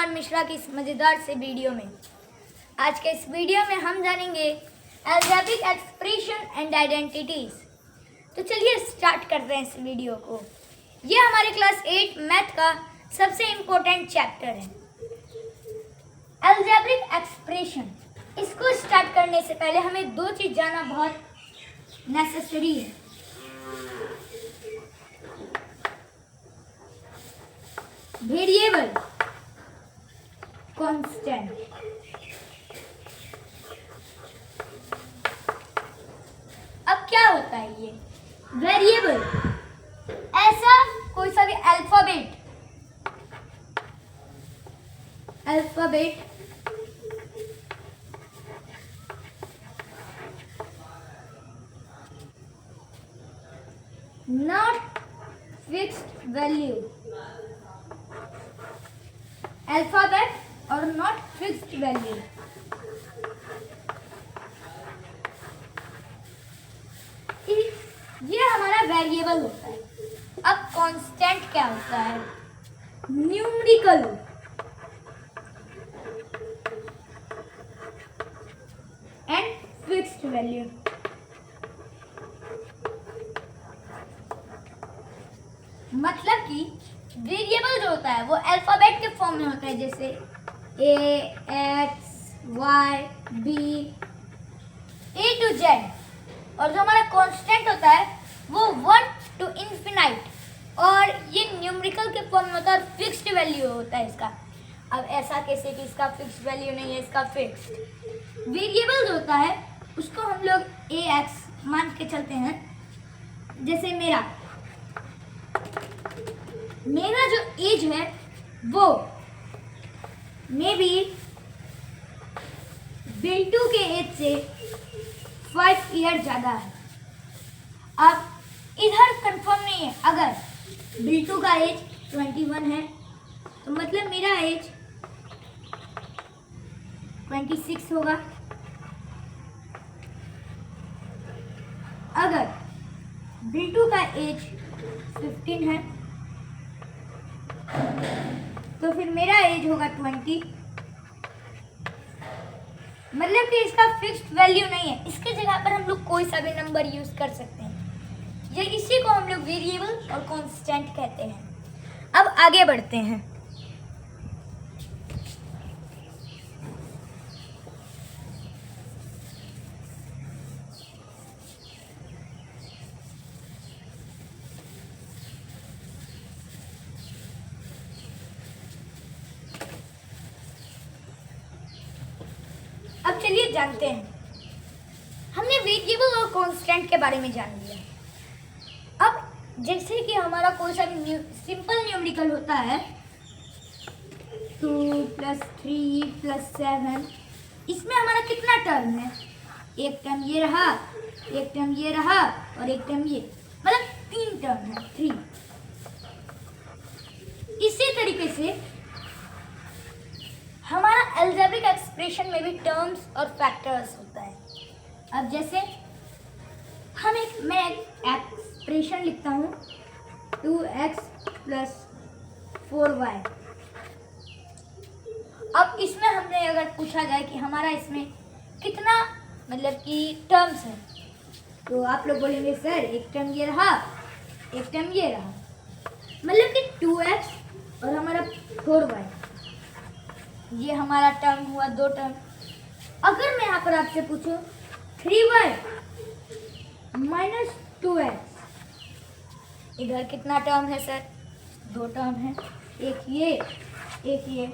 राम मिश्रा की इस मज़ेदार से वीडियो में। आज के इस वीडियो में हम जानेंगे अलजेब्रिक एक्सप्रेशन एंड आइडेंटिटीज। तो चलिए स्टार्ट करते हैं इस वीडियो को। ये हमारे क्लास 8 मैथ का सबसे इम्पोर्टेंट चैप्टर है, अलजेब्रिक एक्सप्रेशन। इसको स्टार्ट करने से पहले हमें दो चीज़ जानना बहुत नेसेसरी है। Variable, constant. अब क्या होता है ये वेरिएबल? ऐसा कोई सा भी alphabet not fixed value, alphabet और नॉट फिक्स्ड वैल्यू। ये हमारा वेरिएबल होता है। अब कांस्टेंट क्या होता है? Numerical and fixed value. मतलब कि वेरिएबल जो होता है वो अल्फाबेट के फॉर्म में होता है, जैसे A, X, Y, B, A to Z. और जो हमारा कांस्टेंट होता है वो 1 to इन्फिनाइट, और ये न्यूमेरिकल के फॉर्म में होता है और फिक्स्ड वैल्यू होता है इसका। अब ऐसा कैसे कि इसका फिक्स्ड वैल्यू नहीं है, इसका फिक्स्ड। वेरिएबल जो होता है उसको हम लोग ए एक्स मान के चलते हैं। जैसे मेरा जो एज है वो मे बी बिल्टू के एज से 5 ईयर ज़्यादा है। अब इधर कंफर्म नहीं है, अगर बिल्टू का एज 21 है तो मतलब मेरा एज 26 होगा। अगर बिल्टू का एज 15 है तो फिर मेरा एज होगा 20। मतलब कि इसका फिक्स्ड वैल्यू नहीं है, इसके जगह पर हम लोग कोई सा भी नंबर यूज कर सकते हैं। ये इसी को हम लोग वेरिएबल और कांस्टेंट कहते हैं। अब आगे बढ़ते हैं। अब चलिए जानते हैं। हमने वेरिएबल और कांस्टेंट के बारे में जान लिया। अब जैसे कि हमारा कोई सा भी सिंपल न्यूमेरिकल होता है 2 + 3 + 7, इसमें हमारा कितना टर्म है? एक टर्म ये रहा, एक टर्म ये रहा और एक टर्म ये, मतलब 3 टर्म है, 3। इसी तरीके से हमारा अलजेब्रिक एक्सप्रेशन में भी टर्म्स और फैक्टर्स होता है। अब जैसे मैं एक एक्सप्रेशन लिखता हूँ 2x + 4y। अब इसमें हमने अगर पूछा जाए कि हमारा इसमें कितना मतलब कि टर्म्स है, तो आप लोग बोलेंगे सर एक टर्म ये रहा, एक टर्म ये रहा, मतलब कि 2x और हमारा 4y, ये हमारा टर्म हुआ 2 टर्म। अगर मैं यहाँ पर आपसे पूछूं 3y - 2x, इधर कितना टर्म है सर? 2 टर्म है, एक ये एक ये।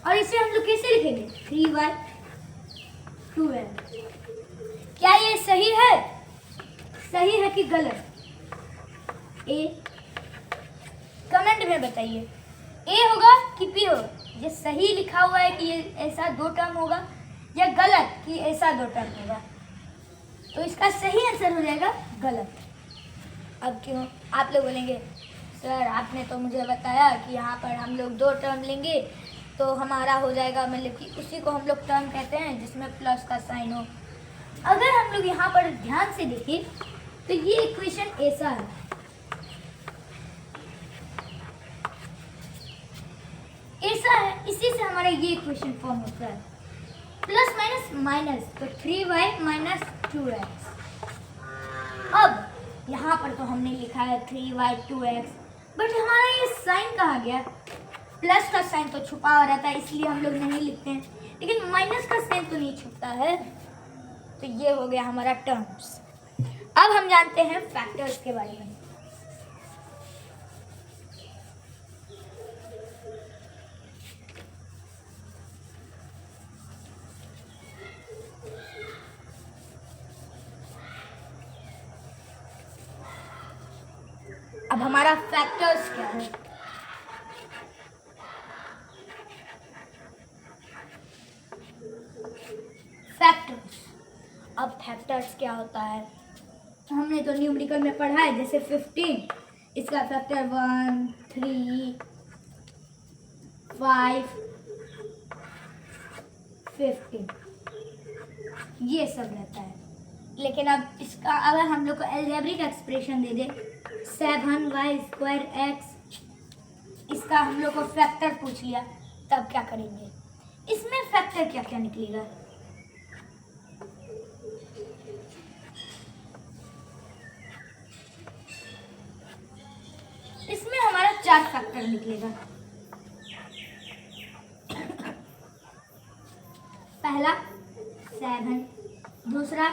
और इसे हम लोग कैसे लिखेंगे? 3y 2x। क्या ये सही है? सही है कि गलत? ए कमेंट में बताइए, ए होगा कि पी होगा? ये सही लिखा हुआ है कि ये ऐसा 2 टर्म होगा, या गलत कि ऐसा 2 टर्म होगा? तो इसका सही आंसर हो जाएगा गलत। अब क्यों? आप लोग बोलेंगे सर आपने तो मुझे बताया कि यहाँ पर हम लोग 2 टर्म लेंगे तो हमारा हो जाएगा, मतलब कि उसी को हम लोग टर्म कहते हैं जिसमें प्लस का साइन हो। अगर हम लोग यहाँ पर ध्यान से देखें तो ये इक्वेशन ऐसा है, ऐसा है, इसी से हमारा हमारा ये इक्वेशन फॉर्म होता है, प्लस माइनस माइनस, तो 3y माइनस 2x। अब यहाँ पर तो हमने लिखा है 3y 2x, बट हमारा ये साइन कहाँ गया? प्लस का साइन तो छुपा हुआ रहता है, इसलिए हम लोग नहीं लिखते हैं, लेकिन माइनस का साइन तो नहीं छुपता है। तो ये हो गया हमारा टर्म्स। अब हम जानते हैं फैक्टर्स के बारे में। अब हमारा फैक्टर्स क्या है? फैक्टर्स, अब फैक्टर्स क्या होता है? हमने तो न्यूमेरिकल में पढ़ा है, जैसे 15, इसका फैक्टर 1, 3, 5, 15 ये सब रहता है। लेकिन अब इसका अगर हम लोग को अलजेब्रिक एक्सप्रेशन दे दे 7y²x, इसका हम लोग को फैक्टर पूछ लिया, तब क्या करेंगे? इसमें फैक्टर क्या क्या निकलेगा? इसमें हमारा 4 फैक्टर निकलेगा। पहला 7, दूसरा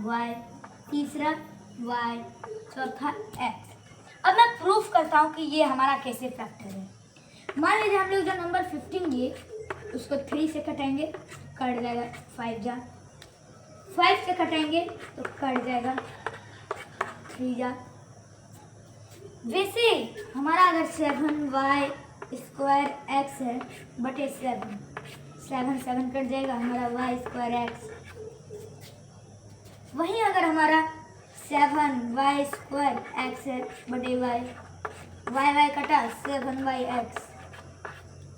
y, तीसरा y, चौथा x। अब मैं प्रूफ करता हूँ कि ये हमारा कैसे फैक्टर है। मान लीजिए हम लोग जो नंबर 15 लिए उसको 3 से कटेंगे, कट जाएगा 5 जा, 5 से कटेंगे तो कट जाएगा 3 जा। वैसे हमारा अगर 7y² x है बटे 7, 7 कट जाएगा, हमारा y² x। वहीं अगर हमारा 7y² x है बटे y कटा 7y x,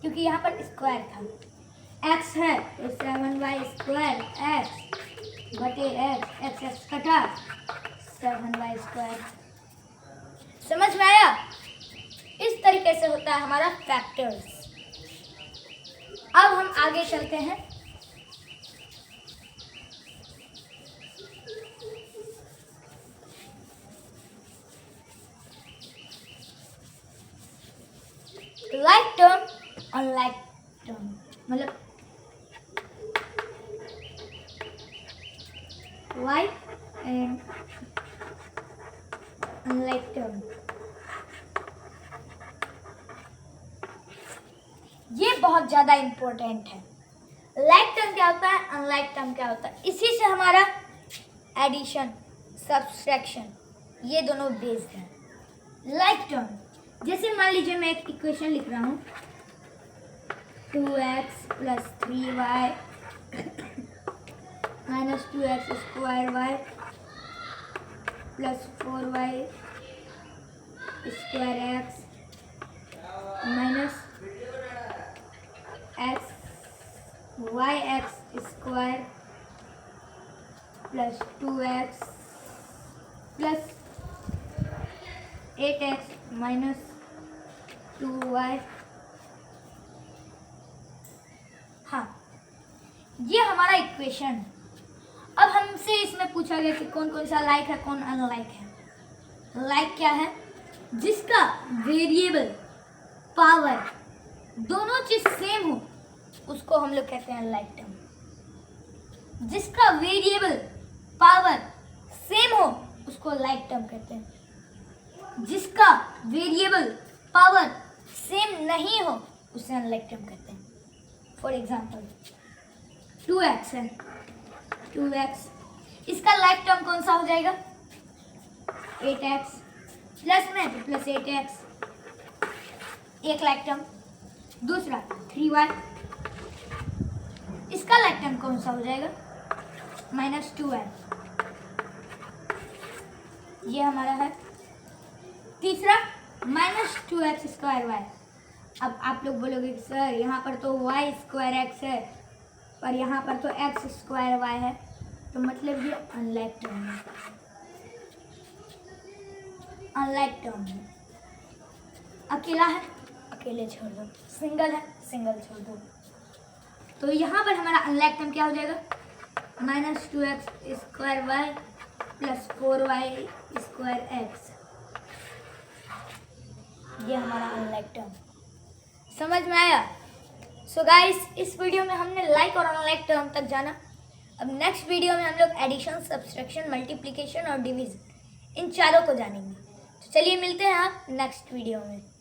क्योंकि यहाँ पर स्क्वायर था, x है तो 7y² x बटे x कटा 7y²। समझ में आया? इस तरीके से होता है हमारा फैक्टर्स। अब हम आगे चलते हैं। लाइक टर्म, अनलाइक टर्म, मतलब लाइक एंड अनलाइक टर्म, ये बहुत ज़्यादा इम्पोर्टेंट है। लाइक टर्म क्या होता है, अनलाइक टर्म क्या होता है, इसी से हमारा एडिशन, सब्सट्रैक्शन ये दोनों बेस्ड है। लाइक टर्म, जैसे मान लीजिए मैं एक इक्वेशन लिख रहा हूँ 2x + 3y - 2x² y + 4y² x - yx² + 2x + 8x - 2y। हाँ, ये हमारा इक्वेशन। अब हमसे इसमें पूछा गया कि कौन कौन सा लाइक है, कौन अनलाइक है। लाइक क्या है? जिसका वेरिएबल, पावर दोनों चीज सेम हो उसको हम लोग कहते हैं लाइक टर्म। जिसका वेरिएबल, पावर सेम हो उसको लाइक टर्म कहते हैं। जिसका वेरिएबल, पावर सेम नहीं हो उसे अनलाइक टर्म कहते हैं। फॉर एग्जाम्पल 2x है, 2x, इसका लाइक टर्म कौन सा हो जाएगा? 8x, प्लस में तो प्लस 8x, एक लाइक टर्म। दूसरा 3y, इसका लाइक टर्म कौन सा हो जाएगा? -2y, ये हमारा है। तीसरा -2x² y। अब आप लोग बोलोगे कि सर यहाँ पर तो y² x है पर यहाँ पर तो x² y है, तो मतलब ये अनलाइक टर्म है। अनलाइक टर्म है, अकेला है, अकेले छोड़ दो, सिंगल है, सिंगल छोड़ दो। तो यहाँ पर हमारा अनलाइक टर्म क्या हो जाएगा, -2x² प्लस 4y² x। ये हमारा अनलाइक टर्म समझ में आया। सो गाइस, इस वीडियो में हमने लाइक और अनलाइक टर्म तक जाना। अब नेक्स्ट वीडियो में हम लोग एडिशन, सब्सट्रैक्शन, मल्टीप्लिकेशन और डिवीजन इन चारों को जानेंगे। तो चलिए मिलते हैं आप नेक्स्ट वीडियो में।